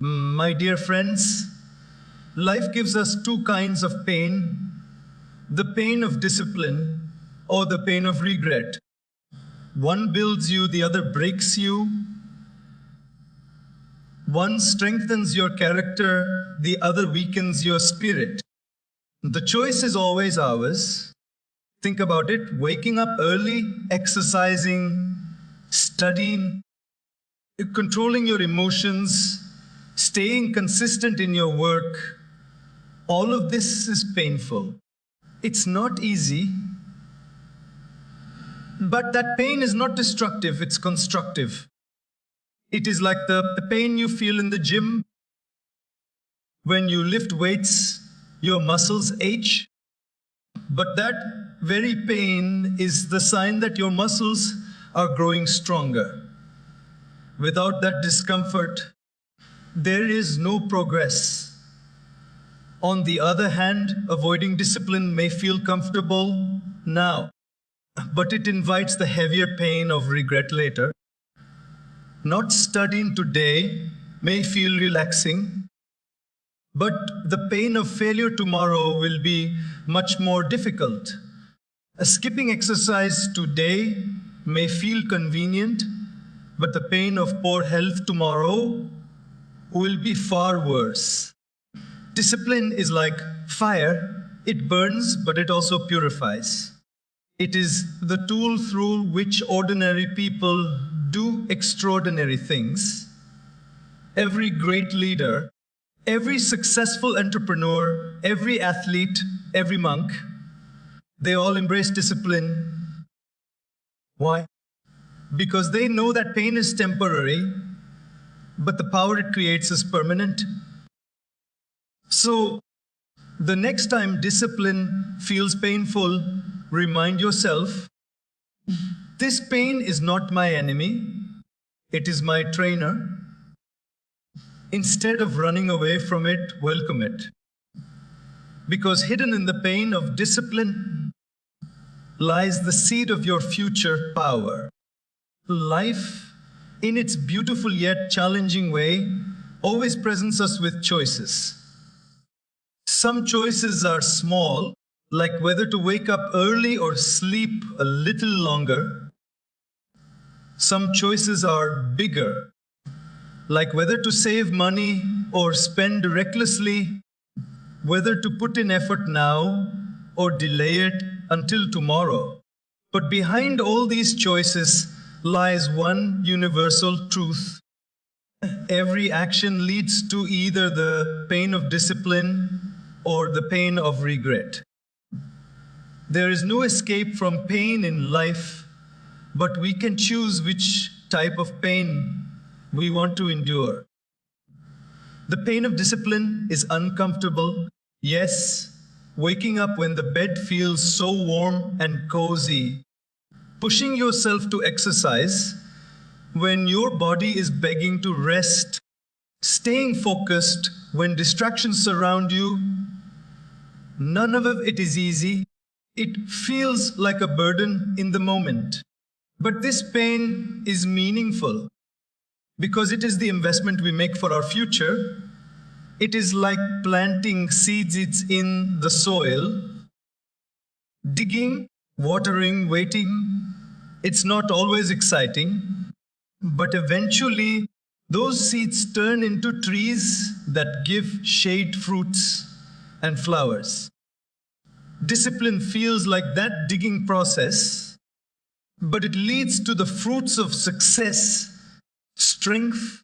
My dear friends, life gives us two kinds of pain, the pain of discipline or the pain of regret. One builds you, the other breaks you. One strengthens your character, the other weakens your spirit. The choice is always ours. Think about it, waking up early, exercising, studying, controlling your emotions, staying consistent in your work. All of this is painful. It's not easy, but that pain is not destructive, it's constructive. It is like the pain you feel in the gym. When you lift weights, your muscles ache. But that very pain is the sign that your muscles are growing stronger. Without that discomfort, there is no progress. On the other hand, avoiding discipline may feel comfortable now, but it invites the heavier pain of regret later. Not studying today may feel relaxing, but the pain of failure tomorrow will be much more difficult. Skipping exercise today may feel convenient, but the pain of poor health tomorrow will be far worse. Discipline is like fire. It burns, but it also purifies. It is the tool through which ordinary people do extraordinary things. Every great leader, every successful entrepreneur, every athlete, every monk, they all embrace discipline. Why? Because they know that pain is temporary, but the power it creates is permanent. So, the next time discipline feels painful, remind yourself, this pain is not my enemy, it is my trainer. Instead of running away from it, welcome it. Because hidden in the pain of discipline lies the seed of your future power. Life, in its beautiful yet challenging way, always presents us with choices. Some choices are small, like whether to wake up early or sleep a little longer. Some choices are bigger, like whether to save money or spend recklessly, whether to put in effort now or delay it until tomorrow. But behind all these choices lies one universal truth. Every action leads to either the pain of discipline or the pain of regret. There is no escape from pain in life, but we can choose which type of pain we want to endure. The pain of discipline is uncomfortable. Yes, waking up when the bed feels so warm and cozy. Pushing yourself to exercise when your body is begging to rest. Staying focused when distractions surround you. None of it is easy. It feels like a burden in the moment. But this pain is meaningful because it is the investment we make for our future. It is like planting seeds in the soil, digging, watering, waiting. It's not always exciting, but eventually those seeds turn into trees that give shade, fruits, and flowers. Discipline feels like that digging process, but it leads to the fruits of success, strength,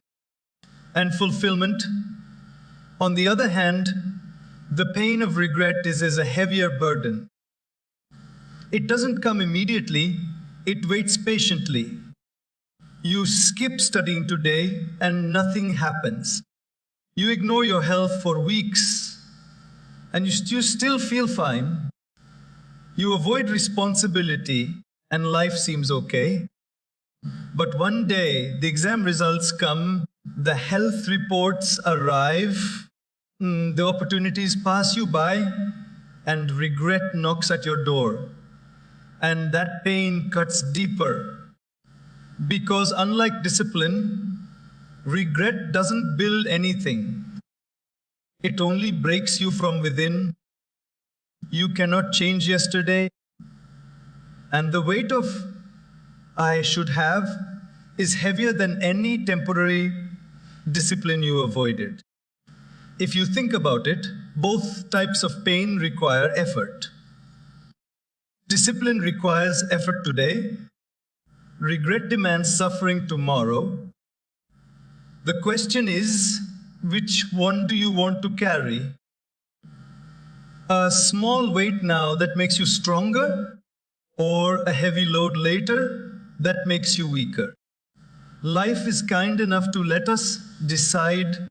and fulfillment. On the other hand, the pain of regret is a heavier burden. It doesn't come immediately, it waits patiently. You skip studying today and nothing happens. You ignore your health for weeks and you still feel fine. You avoid responsibility and life seems okay. But one day, the exam results come, the health reports arrive, the opportunities pass you by, and regret knocks at your door. And that pain cuts deeper. Because unlike discipline, Regret doesn't build anything. It only breaks you from within. You cannot change yesterday. And the weight of I should have is heavier than any temporary discipline you avoided. If you think about it, both types of pain require effort. Discipline requires effort today. Regret demands suffering tomorrow. The question is, which one do you want to carry? A small weight now that makes you stronger, or a heavy load later that makes you weaker? Life is kind enough to let us decide.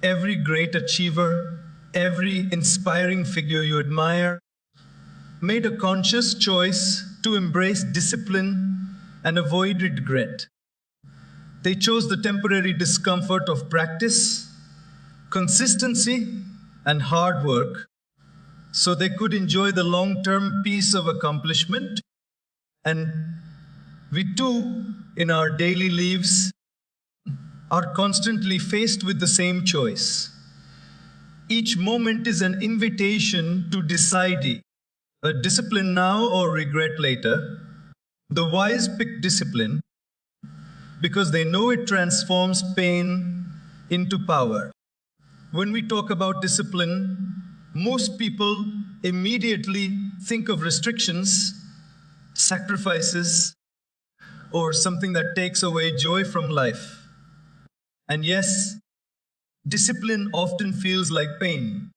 Every great achiever, every inspiring figure you admire, made a conscious choice to embrace discipline and avoid regret. They chose the temporary discomfort of practice, consistency, and hard work so they could enjoy the long-term peace of accomplishment. And we too, in our daily lives, are constantly faced with the same choice. Each moment is an invitation to decide a discipline now or regret later. The wise pick discipline because they know it transforms pain into power. When we talk about discipline, most people immediately think of restrictions, sacrifices, or something that takes away joy from life. And yes, discipline often feels like pain.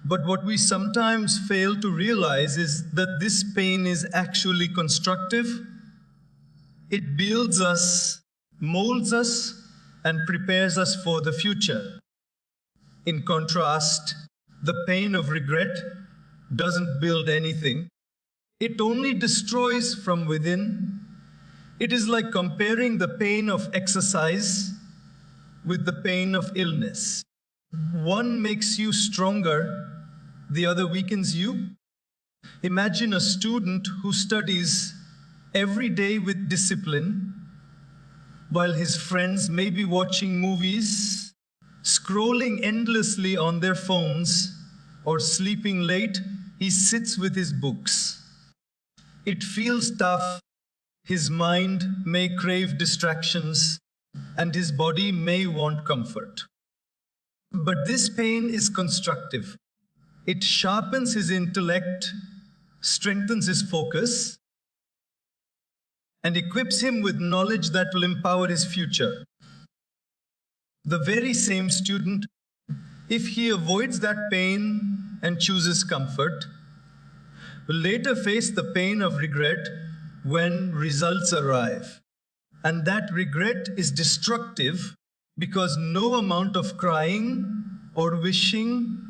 But what we sometimes fail to realize is that this pain is actually constructive. It builds us, molds us, and prepares us for the future. In contrast, the pain of regret doesn't build anything. It only destroys from within. It is like comparing the pain of exercise with the pain of illness. One makes you stronger, the other weakens you. Imagine a student who studies every day with discipline, while his friends may be watching movies, scrolling endlessly on their phones, or sleeping late. He sits with his books. It feels tough. His mind may crave distractions, and his body may want comfort. But this pain is constructive. It sharpens his intellect, strengthens his focus, and equips him with knowledge that will empower his future. The very same student, if he avoids that pain and chooses comfort, will later face the pain of regret when results arrive. And that regret is destructive because no amount of crying or wishing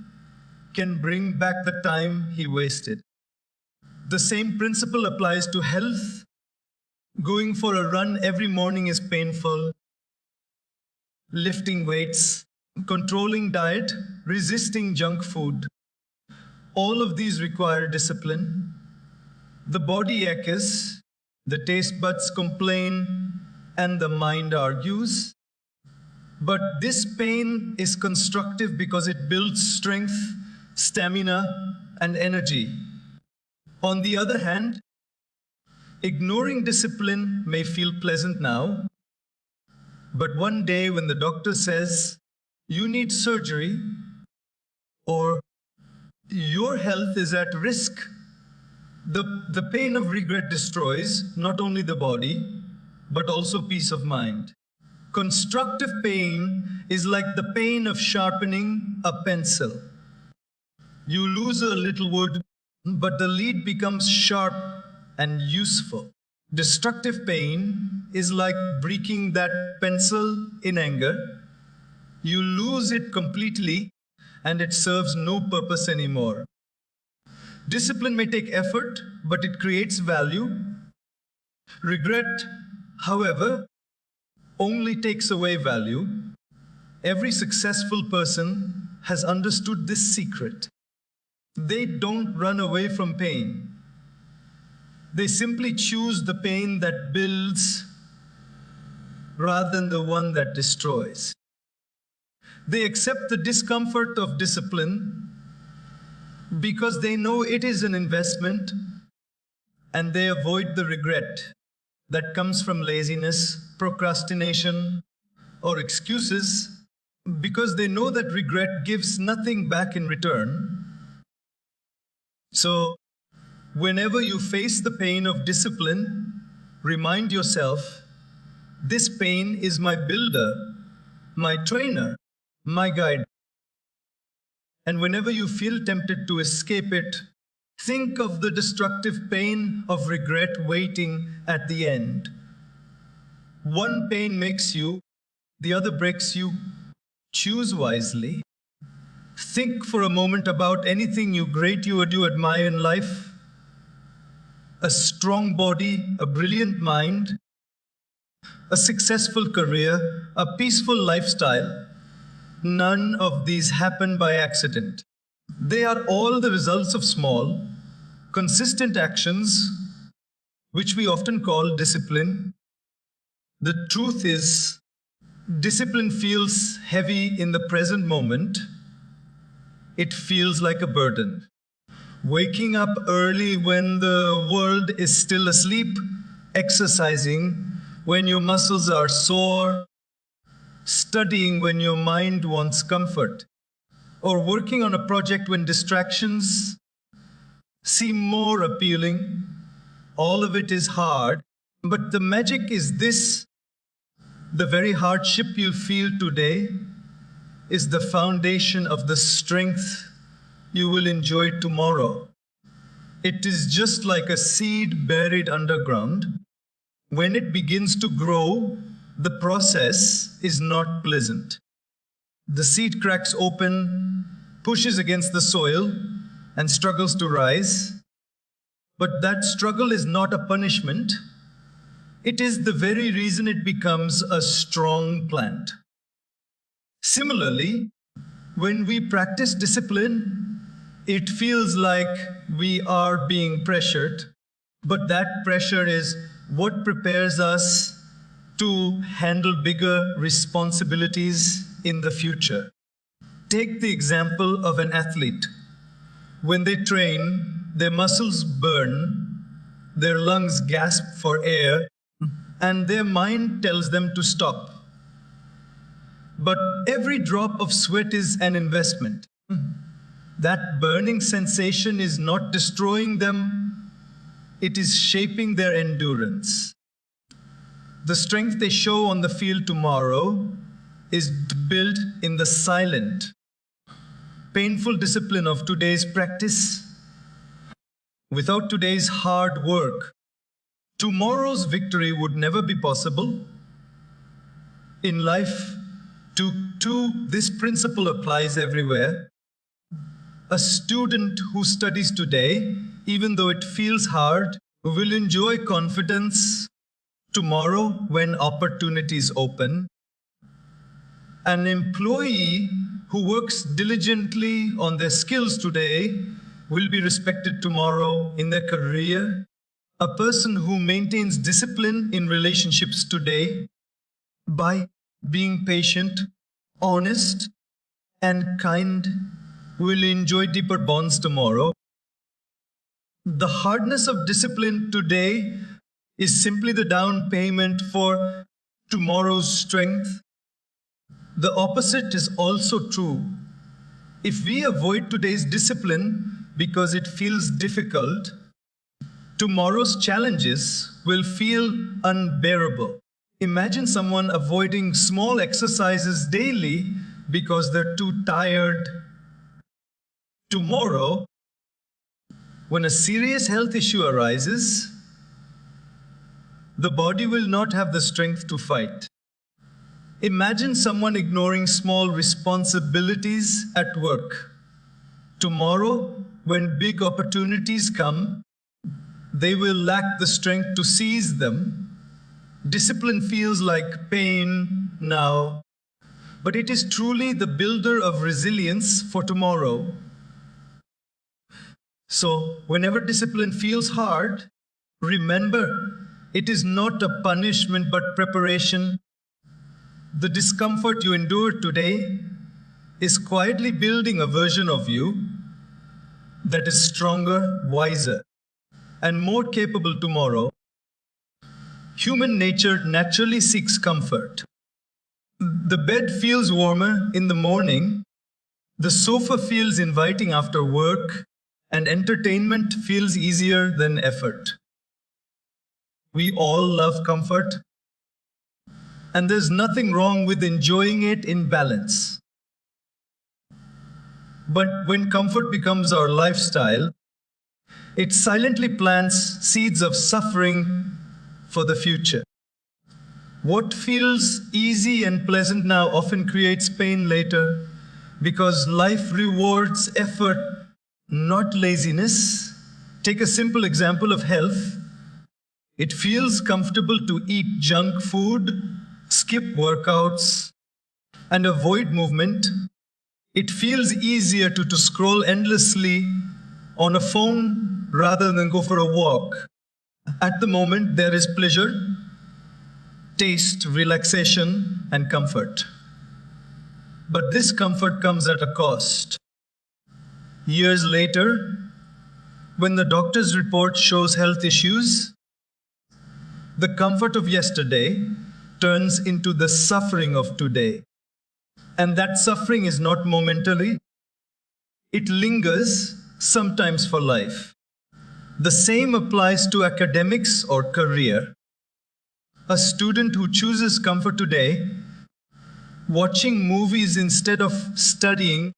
can bring back the time he wasted. The same principle applies to health. Going for a run every morning is painful. Lifting weights, controlling diet, resisting junk food. All of these require discipline. The body aches, the taste buds complain, and the mind argues. But this pain is constructive because it builds strength, stamina, and energy. On the other hand, ignoring discipline may feel pleasant now, but one day when the doctor says, you need surgery, or your health is at risk, the pain of regret destroys not only the body, but also peace of mind. Constructive pain is like the pain of sharpening a pencil. You lose a little wood, but the lead becomes sharp and useful. Destructive pain is like breaking that pencil in anger. You lose it completely, and it serves no purpose anymore. Discipline may take effort, but it creates value. Regret, however, only takes away value. Every successful person has understood this secret. They don't run away from pain. They simply choose the pain that builds rather than the one that destroys. They accept the discomfort of discipline because they know it is an investment, and they avoid the regret that comes from laziness, procrastination, or excuses because they know that regret gives nothing back in return. So, whenever you face the pain of discipline, remind yourself, this pain is my builder, my trainer, my guide. And whenever you feel tempted to escape it, think of the destructive pain of regret waiting at the end. One pain makes you, the other breaks you. Choose wisely. Think for a moment about anything great you admire in life. A strong body, a brilliant mind, a successful career, a peaceful lifestyle. None of these happen by accident. They are all the results of small, consistent actions, which we often call discipline. The truth is, discipline feels heavy in the present moment. It feels like a burden. Waking up early when the world is still asleep, exercising when your muscles are sore, studying when your mind wants comfort, or working on a project when distractions seem more appealing. All of it is hard, but the magic is this: the very hardship you feel today is the foundation of the strength you will enjoy tomorrow. It is just like a seed buried underground. When it begins to grow, the process is not pleasant. The seed cracks open, pushes against the soil, and struggles to rise. But that struggle is not a punishment. It is the very reason it becomes a strong plant. Similarly, when we practice discipline, it feels like we are being pressured, but that pressure is what prepares us to handle bigger responsibilities in the future. Take the example of an athlete. When they train, their muscles burn, their lungs gasp for air, and their mind tells them to stop. But every drop of sweat is an investment. That burning sensation is not destroying them, it is shaping their endurance. The strength they show on the field tomorrow is built in the silent, painful discipline of today's practice. Without today's hard work, tomorrow's victory would never be possible. In life, this principle applies everywhere. A student who studies today, even though it feels hard, will enjoy confidence tomorrow when opportunities open. An employee who works diligently on their skills today will be respected tomorrow in their career. A person who maintains discipline in relationships today by being patient, honest, and kind will enjoy deeper bonds tomorrow. The hardness of discipline today is simply the down payment for tomorrow's strength. The opposite is also true. If we avoid today's discipline because it feels difficult, tomorrow's challenges will feel unbearable. Imagine someone avoiding small exercises daily because they're too tired. Tomorrow, when a serious health issue arises, the body will not have the strength to fight. Imagine someone ignoring small responsibilities at work. Tomorrow, when big opportunities come, they will lack the strength to seize them. Discipline feels like pain now, but it is truly the builder of resilience for tomorrow. So, whenever discipline feels hard, remember, it is not a punishment but preparation. The discomfort you endure today is quietly building a version of you that is stronger, wiser, and more capable tomorrow. Human nature naturally seeks comfort. The bed feels warmer in the morning, the sofa feels inviting after work, and entertainment feels easier than effort. We all love comfort, and there's nothing wrong with enjoying it in balance. But when comfort becomes our lifestyle, it silently plants seeds of suffering for the future. What feels easy and pleasant now often creates pain later because life rewards effort, not laziness. Take a simple example of health. It feels comfortable to eat junk food, skip workouts, and avoid movement. It feels easier to scroll endlessly on a phone rather than go for a walk. At the moment, there is pleasure, taste, relaxation, and comfort. But this comfort comes at a cost. Years later, when the doctor's report shows health issues, the comfort of yesterday turns into the suffering of today. And that suffering is not momentary. It lingers, sometimes for life. The same applies to academics or career. A student who chooses comfort today, watching movies instead of studying,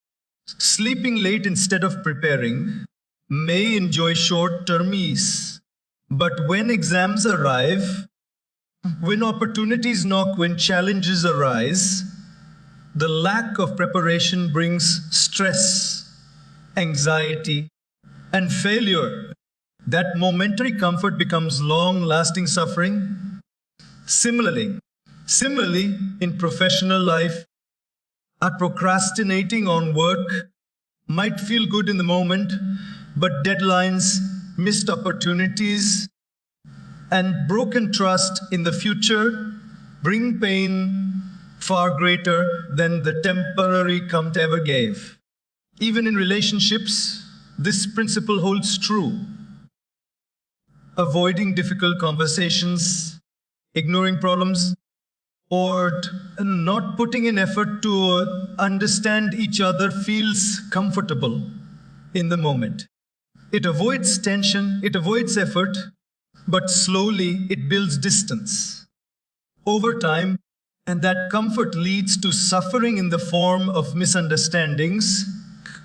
sleeping late instead of preparing, may enjoy short-term ease. But when exams arrive, when opportunities knock, when challenges arise, the lack of preparation brings stress, anxiety, and failure. That momentary comfort becomes long-lasting suffering. Similarly, in professional life, procrastinating on work might feel good in the moment, but deadlines, missed opportunities, and broken trust in the future bring pain far greater than the temporary comfort ever gave. Even in relationships, this principle holds true. Avoiding difficult conversations, ignoring problems, or not putting in effort to understand each other feels comfortable in the moment. It avoids tension, it avoids effort, but slowly it builds distance. Over time, and that comfort leads to suffering in the form of misunderstandings,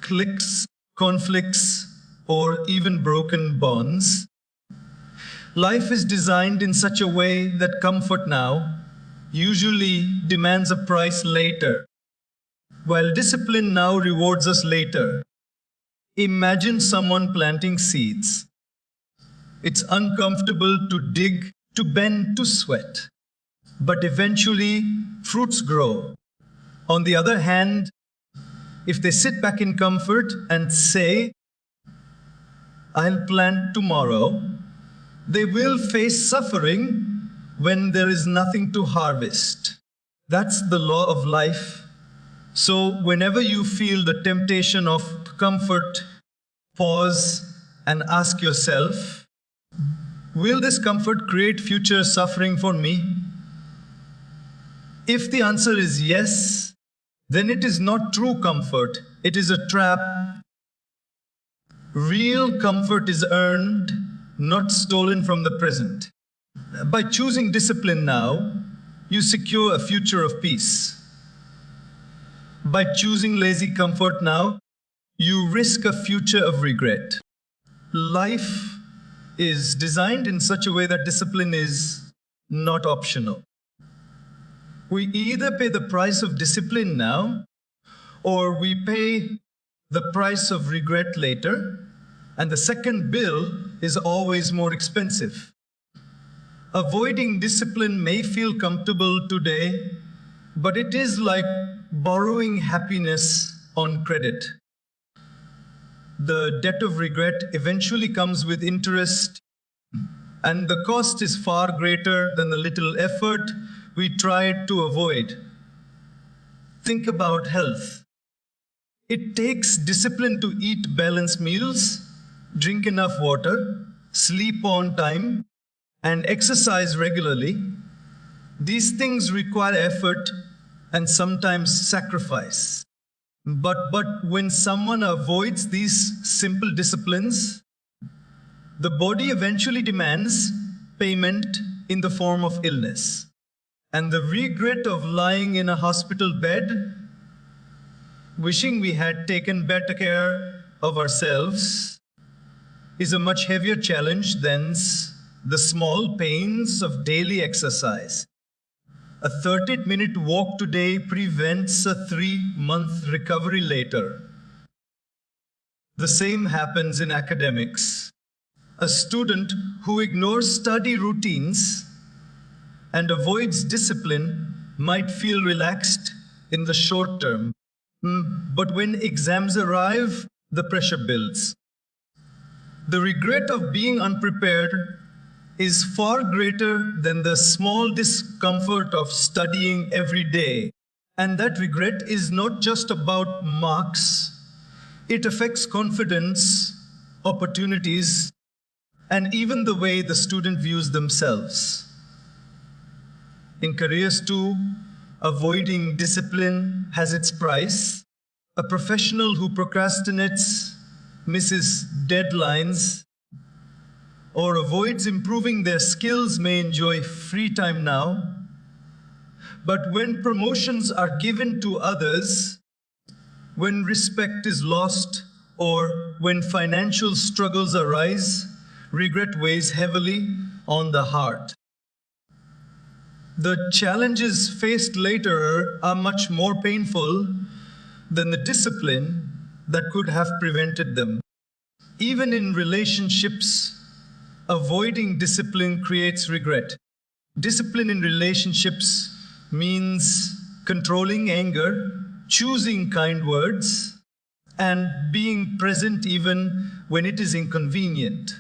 cliques, conflicts, or even broken bonds. Life is designed in such a way that comfort now usually demands a price later, while discipline now rewards us later. Imagine someone planting seeds. It's uncomfortable to dig, to bend, to sweat. But eventually, fruits grow. On the other hand, if they sit back in comfort and say, I'll plant tomorrow, they will face suffering when there is nothing to harvest. That's the law of life. So whenever you feel the temptation of comfort, pause and ask yourself, will this comfort create future suffering for me? If the answer is yes, then it is not true comfort, it is a trap. Real comfort is earned, not stolen from the present. By choosing discipline now, you secure a future of peace. By choosing lazy comfort now, you risk a future of regret. Life is designed in such a way that discipline is not optional. We either pay the price of discipline now, or we pay the price of regret later, and the second bill is always more expensive. Avoiding discipline may feel comfortable today, but it is like borrowing happiness on credit. The debt of regret eventually comes with interest, and the cost is far greater than the little effort we tried to avoid. Think about health. It takes discipline to eat balanced meals, drink enough water, sleep on time, and exercise regularly. These things require effort and sometimes sacrifice. But when someone avoids these simple disciplines, the body eventually demands payment in the form of illness. And the regret of lying in a hospital bed, wishing we had taken better care of ourselves, is a much heavier challenge than the small pains of daily exercise. A 30-minute walk today prevents a 3-month recovery later. The same happens in academics. A student who ignores study routines and avoids discipline might feel relaxed in the short term. But when exams arrive, the pressure builds. The regret of being unprepared is far greater than the small discomfort of studying every day. And that regret is not just about marks. It affects confidence, opportunities, and even the way the student views themselves. In careers too, avoiding discipline has its price. A professional who procrastinates, misses deadlines, or avoids improving their skills may enjoy free time now. But when promotions are given to others, when respect is lost, or when financial struggles arise, regret weighs heavily on the heart. The challenges faced later are much more painful than the discipline that could have prevented them. Even in relationships, avoiding discipline creates regret. Discipline in relationships means controlling anger, choosing kind words, and being present even when it is inconvenient.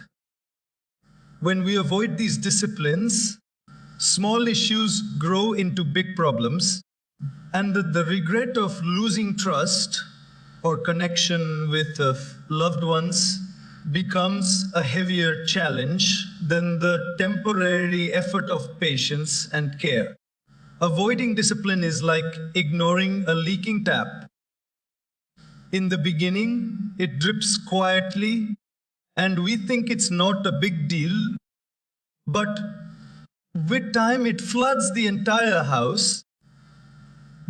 When we avoid these disciplines, small issues grow into big problems, and the regret of losing trust or connection with loved ones becomes a heavier challenge than the temporary effort of patience and care. Avoiding discipline is like ignoring a leaking tap. In the beginning, it drips quietly, and we think it's not a big deal, but with time it floods the entire house,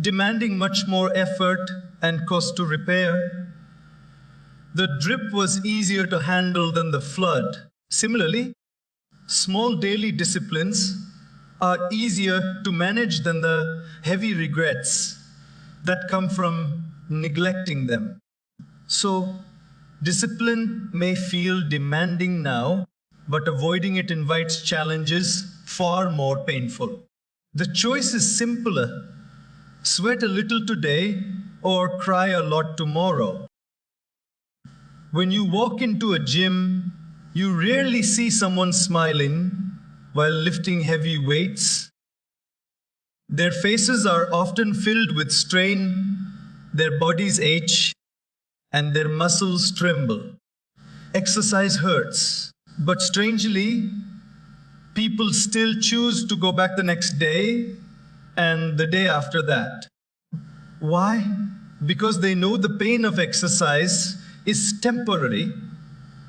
demanding much more effort and cost to repair. The drip was easier to handle than the flood. Similarly, small daily disciplines are easier to manage than the heavy regrets that come from neglecting them. So, discipline may feel demanding now, but avoiding it invites challenges far more painful. The choice is simpler: sweat a little today or cry a lot tomorrow. When you walk into a gym, you rarely see someone smiling while lifting heavy weights. Their faces are often filled with strain, their bodies ache, and their muscles tremble. Exercise hurts, but strangely, people still choose to go back the next day and the day after that. Why? Because they know the pain of exercise is temporary,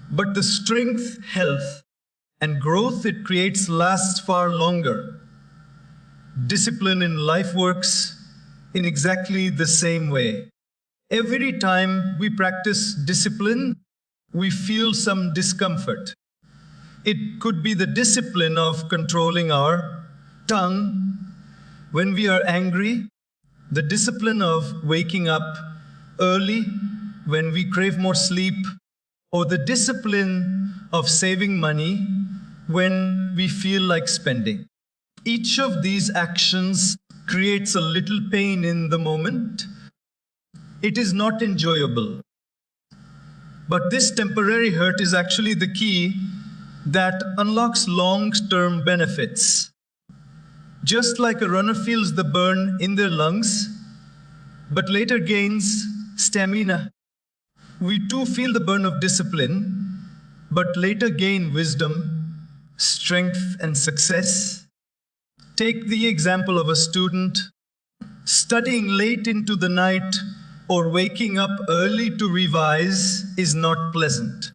but the strength, health, and growth it creates lasts far longer. Discipline in life works in exactly the same way. Every time we practice discipline, we feel some discomfort. It could be the discipline of controlling our tongue when we are angry, the discipline of waking up early when we crave more sleep, or the discipline of saving money when we feel like spending. Each of these actions creates a little pain in the moment. It is not enjoyable. But this temporary hurt is actually the key that unlocks long-term benefits. Just like a runner feels the burn in their lungs, but later gains stamina. We too feel the burn of discipline, but later gain wisdom, strength, and success. Take the example of a student studying late into the night or waking up early to revise is not pleasant.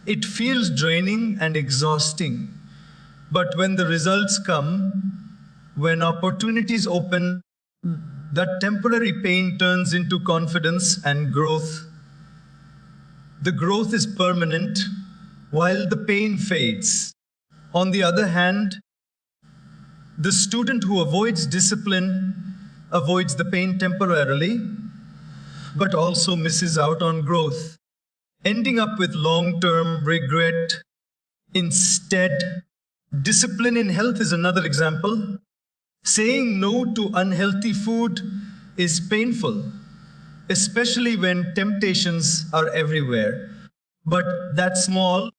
It feels draining and exhausting. But when the results come, when opportunities open, that temporary pain turns into confidence and growth. The growth is permanent, while the pain fades. On the other hand, the student who avoids discipline avoids the pain temporarily, but also misses out on growth, ending up with long-term regret. Instead, discipline in health is another example. Saying no to unhealthy food is painful, especially when temptations are everywhere. But that small,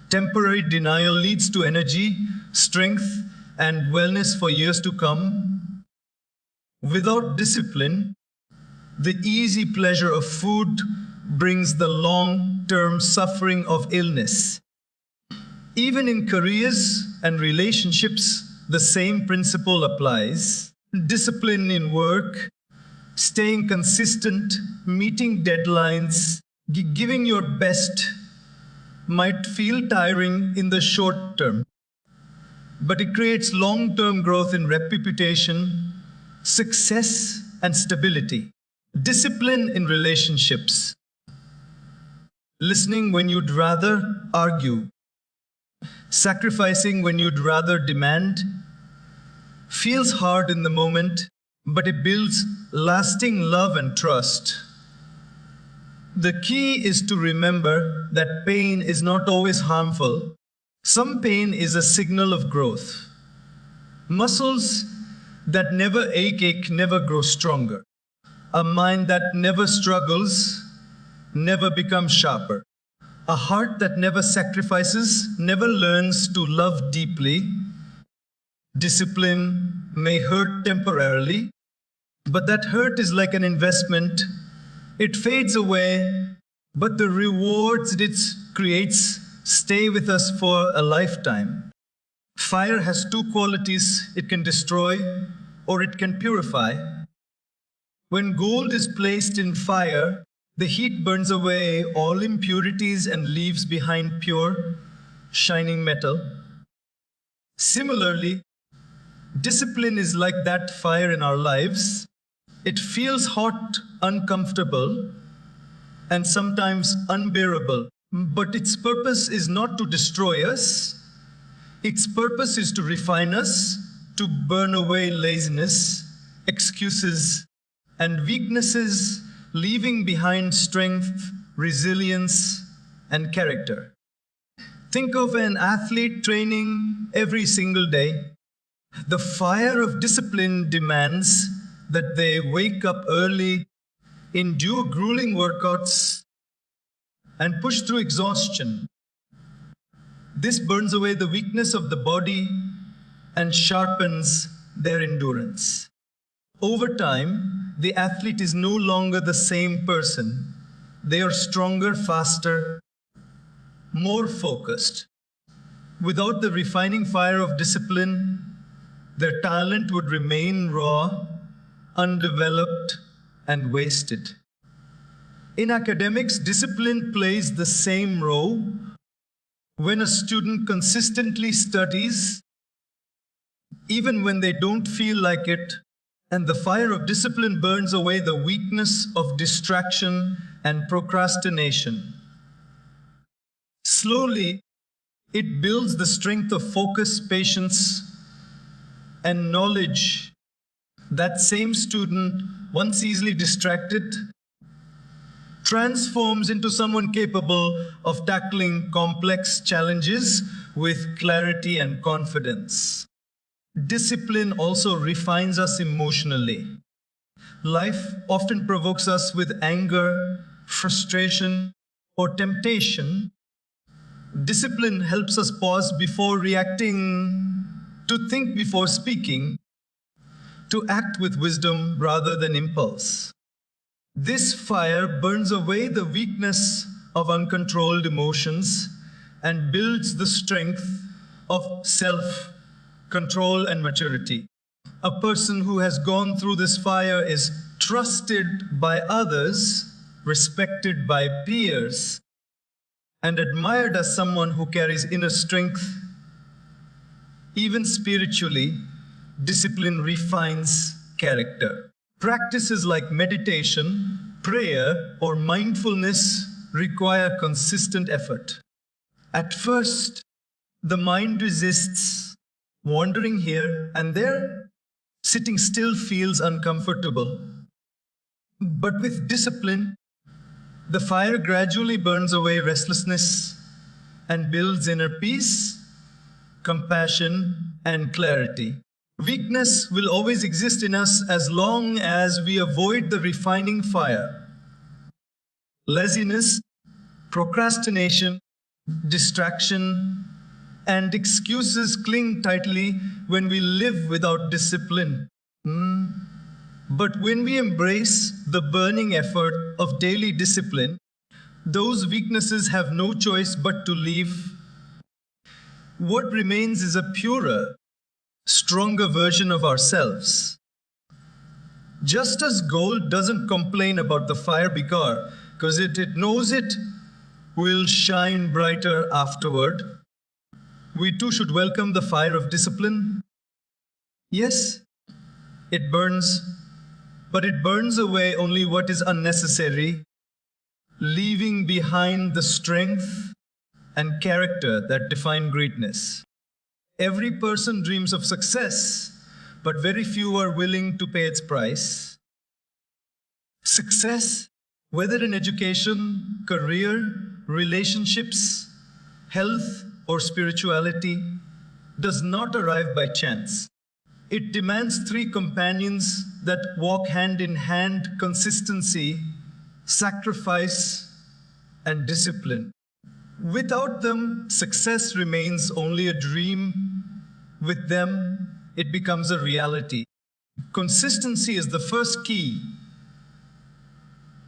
temporary denial leads to energy, strength, and wellness for years to come. Without discipline, the easy pleasure of food brings the long-term suffering of illness. Even in careers and relationships, the same principle applies. Discipline in work, staying consistent, meeting deadlines, giving your best might feel tiring in the short term, but it creates long-term growth in reputation, success, and stability. Discipline in relationships. Listening when you'd rather argue. Sacrificing when you'd rather demand. Feels hard in the moment, but it builds lasting love and trust. The key is to remember that pain is not always harmful. Some pain is a signal of growth. Muscles that never ache never grow stronger. A mind that never struggles never becomes sharper. A heart that never sacrifices never learns to love deeply. Discipline may hurt temporarily, but that hurt is like an investment. It fades away, but the rewards it creates stay with us for a lifetime. Fire has two qualities: it can destroy or it can purify. When gold is placed in fire, the heat burns away all impurities and leaves behind pure, shining metal. Similarly, discipline is like that fire in our lives. It feels hot, uncomfortable, and sometimes unbearable. But its purpose is not to destroy us. Its purpose is to refine us, to burn away laziness, excuses, and weaknesses, leaving behind strength, resilience, and character. Think of an athlete training every single day. The fire of discipline demands that they wake up early, endure grueling workouts, and push through exhaustion. This burns away the weakness of the body and sharpens their endurance. Over time, the athlete is no longer the same person. They are stronger, faster, more focused. Without the refining fire of discipline, their talent would remain raw, undeveloped, and wasted. In academics, discipline plays the same role. When a student consistently studies, even when they don't feel like it, and the fire of discipline burns away the weakness of distraction and procrastination. Slowly, it builds the strength of focus, patience, and knowledge. That same student, once easily distracted, transforms into someone capable of tackling complex challenges with clarity and confidence. Discipline also refines us emotionally. Life often provokes us with anger, frustration, or temptation. Discipline helps us pause before reacting, to think before speaking, to act with wisdom rather than impulse. This fire burns away the weakness of uncontrolled emotions and builds the strength of self-control and maturity. A person who has gone through this fire is trusted by others, respected by peers, and admired as someone who carries inner strength. Even spiritually, discipline refines character. Practices like meditation, prayer, or mindfulness require consistent effort. At first, the mind resists, wandering here and there. Sitting still feels uncomfortable. But with discipline, the fire gradually burns away restlessness and builds inner peace, compassion, and clarity. Weakness will always exist in us as long as we avoid the refining fire. Laziness, procrastination, distraction, and excuses cling tightly when we live without discipline. But when we embrace the burning effort of daily discipline, those weaknesses have no choice but to leave. What remains is a purer, stronger version of ourselves. Just as gold doesn't complain about the fire because it knows it will shine brighter afterward, we too should welcome the fire of discipline. Yes, it burns, but it burns away only what is unnecessary, leaving behind the strength and character that define greatness. Every person dreams of success, but very few are willing to pay its price. Success, whether in education, career, relationships, health, or spirituality, does not arrive by chance. It demands three companions that walk hand in hand: consistency, sacrifice, and discipline. Without them, success remains only a dream. With them, it becomes a reality. Consistency is the first key.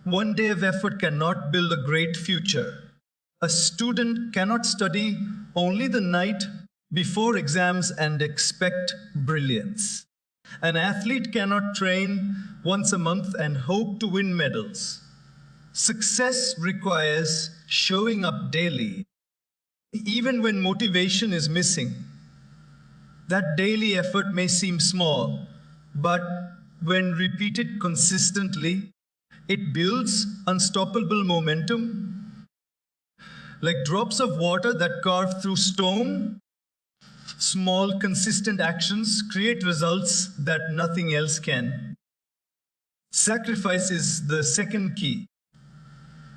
One day of effort cannot build a great future. A student cannot study only the night before exams and expect brilliance. An athlete cannot train once a month and hope to win medals. Success requires showing up daily, even when motivation is missing. That daily effort may seem small, but when repeated consistently, it builds unstoppable momentum. Like drops of water that carve through stone, small, consistent actions create results that nothing else can. Sacrifice is the second key.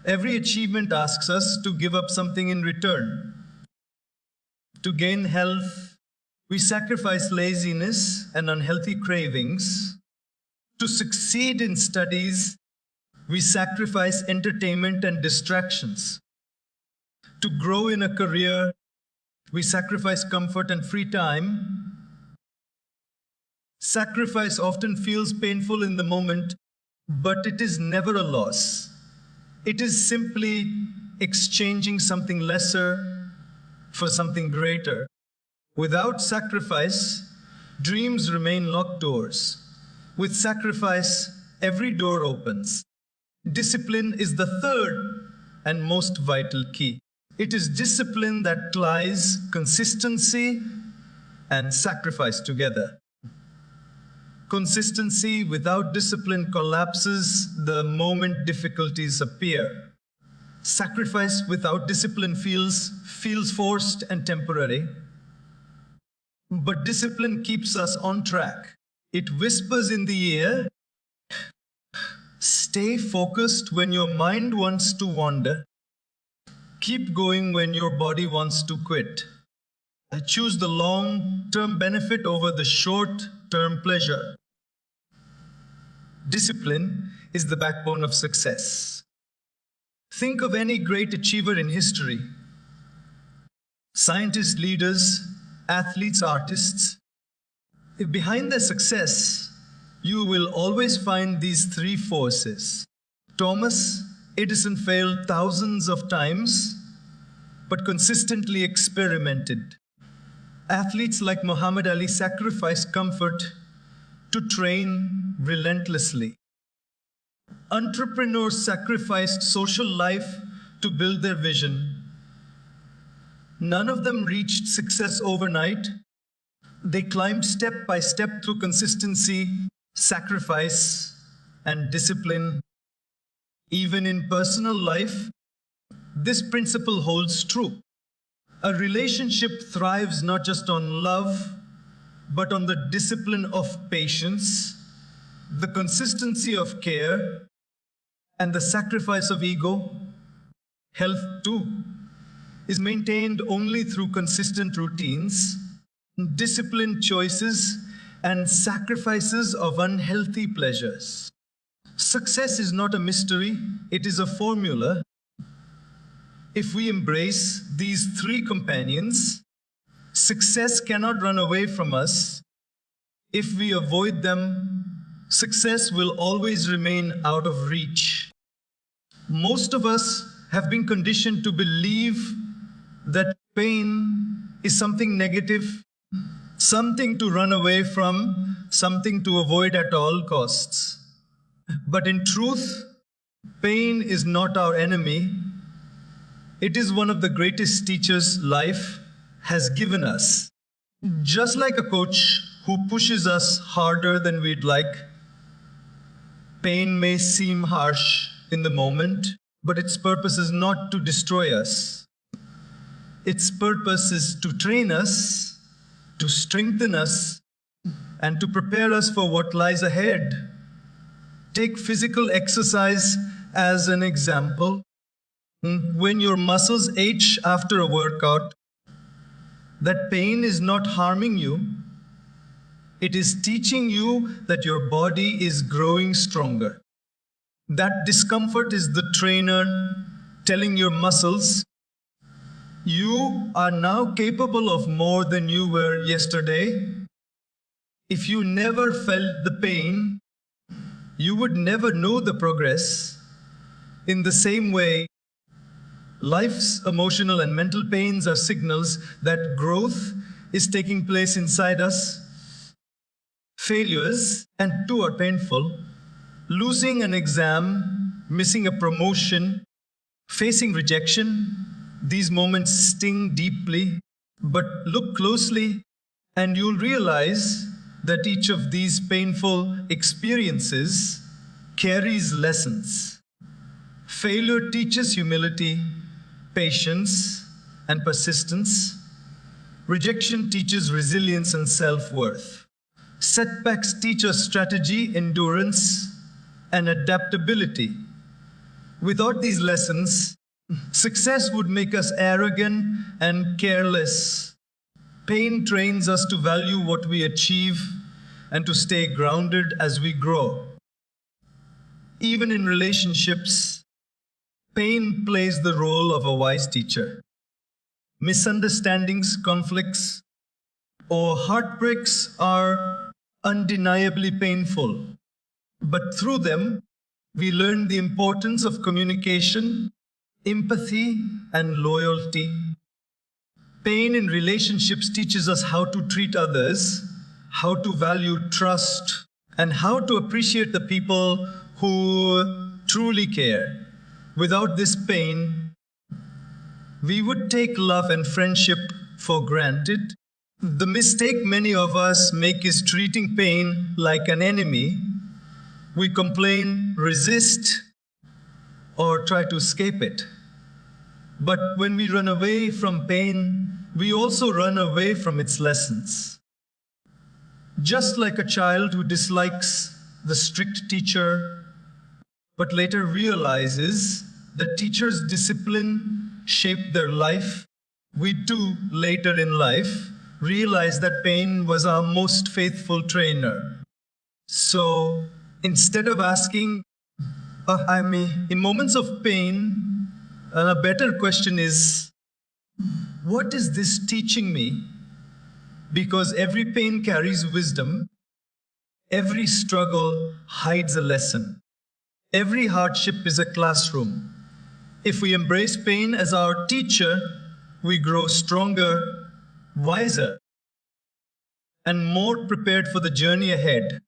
Every achievement asks us to give up something in return. To gain health, we sacrifice laziness and unhealthy cravings. To succeed in studies, we sacrifice entertainment and distractions. To grow in a career, we sacrifice comfort and free time. Sacrifice often feels painful in the moment, but it is never a loss. It is simply exchanging something lesser for something greater. Without sacrifice, dreams remain locked doors. With sacrifice, every door opens. Discipline is the third and most vital key. It is discipline that ties consistency and sacrifice together. Consistency without discipline collapses the moment difficulties appear. Sacrifice without discipline feels forced and temporary. But discipline keeps us on track. It whispers in the ear, stay focused when your mind wants to wander. Keep going when your body wants to quit. Choose the long-term benefit over the short-term pleasure. Discipline is the backbone of success. Think of any great achiever in history. Scientists, leaders, athletes, artists. Behind their success You will always find these three forces. Thomas Edison failed thousands of times, but consistently experimented. Athletes like Muhammad Ali sacrificed comfort to train relentlessly. Entrepreneurs sacrificed social life to build their vision. None of them reached success overnight. They climbed step by step through consistency, sacrifice, and discipline. Even in personal life, this principle holds true. A relationship thrives not just on love, but on the discipline of patience, the consistency of care, and the sacrifice of ego. Health, too, is maintained only through consistent routines, disciplined choices, and sacrifices of unhealthy pleasures. Success is not a mystery, it is a formula. If we embrace these three companions, success cannot run away from us. If we avoid them, success will always remain out of reach. Most of us have been conditioned to believe that pain is something negative, something to run away from, something to avoid at all costs. But in truth, pain is not our enemy. It is one of the greatest teachers life has given us. Just like a coach who pushes us harder than we'd like, pain may seem harsh in the moment, but its purpose is not to destroy us. Its purpose is to train us, to strengthen us, and to prepare us for what lies ahead. Take physical exercise as an example. When your muscles ache after a workout, that pain is not harming you. It is teaching you that your body is growing stronger. That discomfort is the trainer telling your muscles, you are now capable of more than you were yesterday. If you never felt the pain, you would never know the progress. In the same way, life's emotional and mental pains are signals that growth is taking place inside us. Failures, and two are painful. Losing an exam, missing a promotion, facing rejection, these moments sting deeply. But look closely and you'll realize that each of these painful experiences carries lessons. Failure teaches humility, patience, and persistence. Rejection teaches resilience and self-worth. Setbacks teach us strategy, endurance, and adaptability. Without these lessons, success would make us arrogant and careless. Pain trains us to value what we achieve and to stay grounded as we grow. Even in relationships, pain plays the role of a wise teacher. Misunderstandings, conflicts, or heartbreaks are undeniably painful. But through them, we learn the importance of communication, empathy, and loyalty. Pain in relationships teaches us how to treat others, how to value trust, and how to appreciate the people who truly care. Without this pain, we would take love and friendship for granted. The mistake many of us make is treating pain like an enemy. We complain, resist, or try to escape it. But when we run away from pain, we also run away from its lessons. Just like a child who dislikes the strict teacher, but later realizes the teacher's discipline shaped their life, we too, later in life, realize that pain was our most faithful trainer. So, instead of asking, in moments of pain, a better question is, what is this teaching me? Because every pain carries wisdom, Every struggle hides a lesson. Every hardship is a classroom. If we embrace pain as our teacher, we grow stronger, wiser, and more prepared for the journey ahead.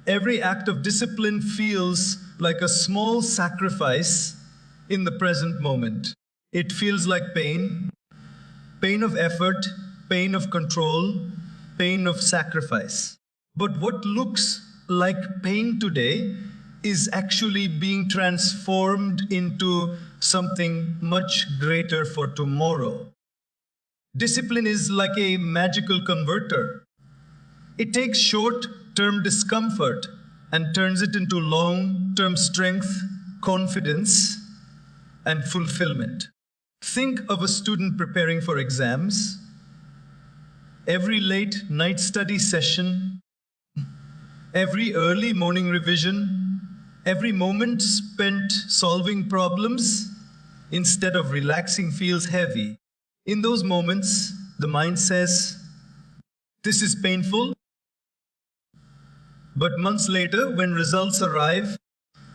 Every act of discipline feels like a small sacrifice in the present moment. It feels like pain, pain of effort, pain of control, pain of sacrifice. But what looks like pain today is actually being transformed into something much greater for tomorrow. Discipline is like a magical converter. It takes short-term discomfort and turns it into long-term strength, confidence, and fulfillment. Think of a student preparing for exams. Every late night study session, every early morning revision, every moment spent solving problems instead of relaxing feels heavy. In those moments, the mind says, "This is painful." But months later, when results arrive,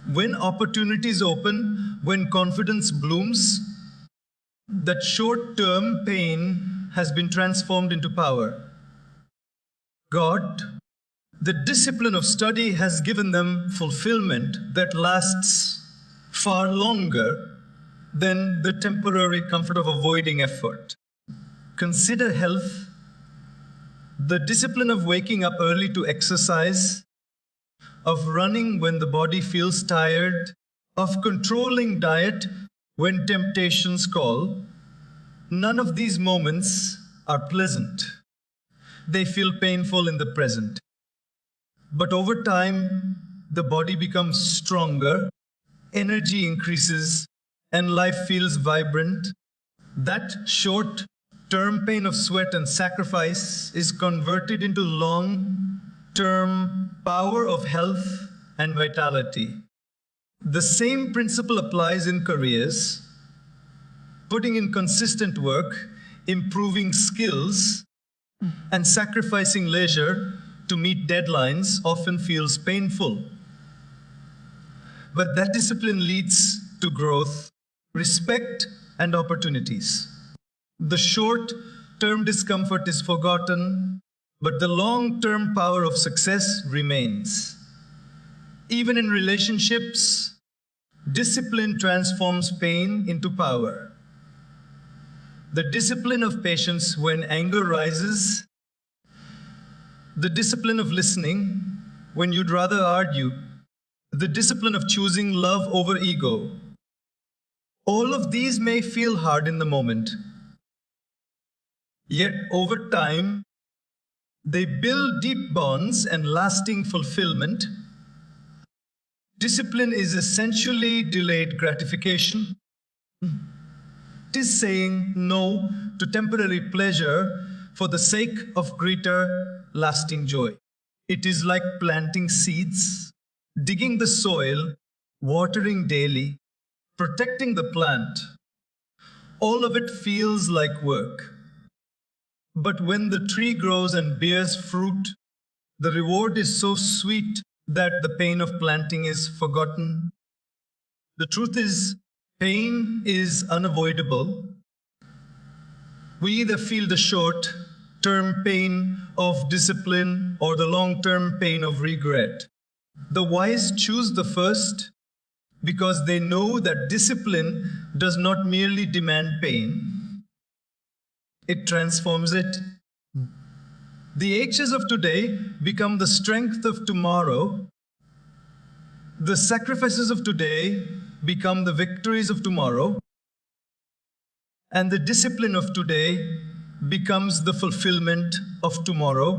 when opportunities open, when confidence blooms, that short-term pain has been transformed into power. God, the discipline of study, has given them fulfillment that lasts far longer than the temporary comfort of avoiding effort. Consider health. The discipline of waking up early to exercise, of running when the body feels tired, of controlling diet when temptations call. None of these moments are pleasant. They feel painful in the present. But over time, the body becomes stronger, energy increases, and life feels vibrant. That short-term pain of sweat and sacrifice is converted into long-term power of health and vitality. The same principle applies in careers. Putting in consistent work, improving skills, and sacrificing leisure to meet deadlines often feels painful. But that discipline leads to growth, respect, and opportunities. The short-term discomfort is forgotten, but the long-term power of success remains. Even in relationships, discipline transforms pain into power. The discipline of patience when anger rises, the discipline of listening when you'd rather argue, the discipline of choosing love over ego. All of these may feel hard in the moment, yet over time, they build deep bonds and lasting fulfillment. Discipline is essentially delayed gratification. It is saying no to temporary pleasure for the sake of greater lasting joy. It is like planting seeds, digging the soil, watering daily, protecting the plant. All of it feels like work. But when the tree grows and bears fruit, the reward is so sweet that the pain of planting is forgotten. The truth is, pain is unavoidable. We either feel the short-term pain of discipline or the long-term pain of regret. The wise choose the first because they know that discipline does not merely demand pain, it transforms it. The H's of today become the strength of tomorrow. The sacrifices of today become the victories of tomorrow. And the discipline of today becomes the fulfillment of tomorrow.